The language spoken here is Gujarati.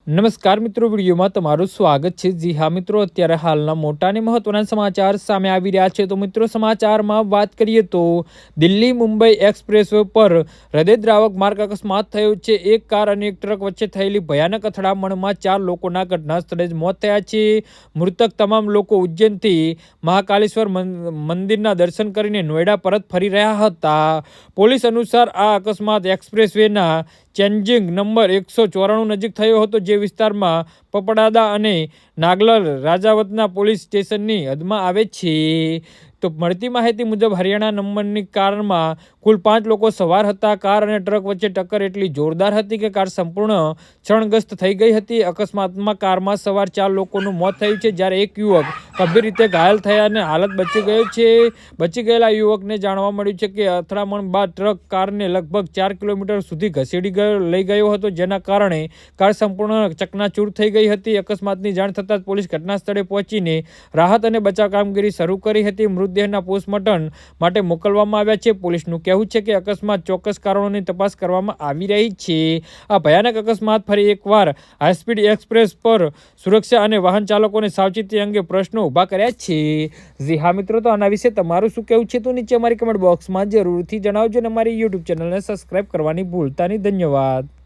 નમસ્કાર મિત્રો, વિડીયોમાં તમારું સ્વાગત છે। જી હા મિત્રો, અત્યારે હાલના મોટા અને મહત્વના સમાચાર સામે આવી રહ્યા છે। તો મિત્રો, સમાચારમાં વાત કરીએ તો દિલ્હી મુંબઈ એક્સપ્રેસવે પર હૃદયદ્રાવક માર્ગ અકસ્માત થયો છે। એક કાર અને એક ટ્રક વચ્ચે થયેલી ભયાનક અથડામણમાં 4 લોકોના ઘટના સ્થળે જ મોત થયા છે। મૃતક તમામ લોકો ઉજ્જૈનથી મહાકાલેશ્વર મંદિરના દર્શન કરીને નોઈડા પરત ફરી રહ્યા હતા। પોલીસ અનુસાર આ અકસ્માત એક્સપ્રેસવેના ચેન્જિંગ નંબર 194 નજીક થયો હતો, જે વિસ્તારમાં પપડાદા અને નાગલર રાજાવતના પોલીસ સ્ટેશનની હદમાં આવે છે। તો મળતી માહિતી મુજબ હરિયાણા નંબરની કારમાં કુલ 5 લોકો સવાર હતા। કાર અને ટ્રક વચ્ચે ટક્કર એટલી જોરદાર હતી કે કાર સંપૂર્ણ ક્ષણગ્રસ્ત થઈ ગઈ હતી। અકસ્માતમાં કારમાં સવાર 4 લોકોનું મોત થયું છે, જ્યારે એક યુવક ગંભીર રીતે ઘાયલ થયા અને હાલત બચી ગયો છે। બચી ગયેલા યુવકને જાણવા મળ્યું છે કે અથડામણ બાદ ટ્રક કારને લગભગ 4 કિલોમીટર સુધી ઘસેડી લઈ ગયો હતો, જેના કારણે કાર સંપૂર્ણ ચકનાચૂર થઈ ગઈ હતી। અકસ્માતની જાણ થતાં જ પોલીસ ઘટના સ્થળે પહોંચીને રાહત અને બચાવ કામગીરી શરૂ કરી હતી। મૃતદેહના પોસ્ટમોર્ટમ માટે મોકલવામાં આવ્યા છે। પોલીસનું કહેવું છે કે અકસ્માત ચોક્કસ કારણોની તપાસ કરવામાં આવી રહી છે। આ ભયાનક અકસ્માત ફરી એકવાર હાઈસ્પીડ એક્સપ્રેસ પર સુરક્ષા અને વાહન ચાલકોને સાવચેતી અંગે પ્રશ્નો ઊભા કર્યા છે। જી હા મિત્રો, તો આના વિશે તમારું શું કહેવું છે તો નીચે અમારી કમેન્ટ બોક્સમાં જરૂરથી જણાવજો અને અમારી યુટ્યુબ ચેનલને સબસ્ક્રાઈબ કરવાની ભૂલતા નહીં। ધન્યવાદ।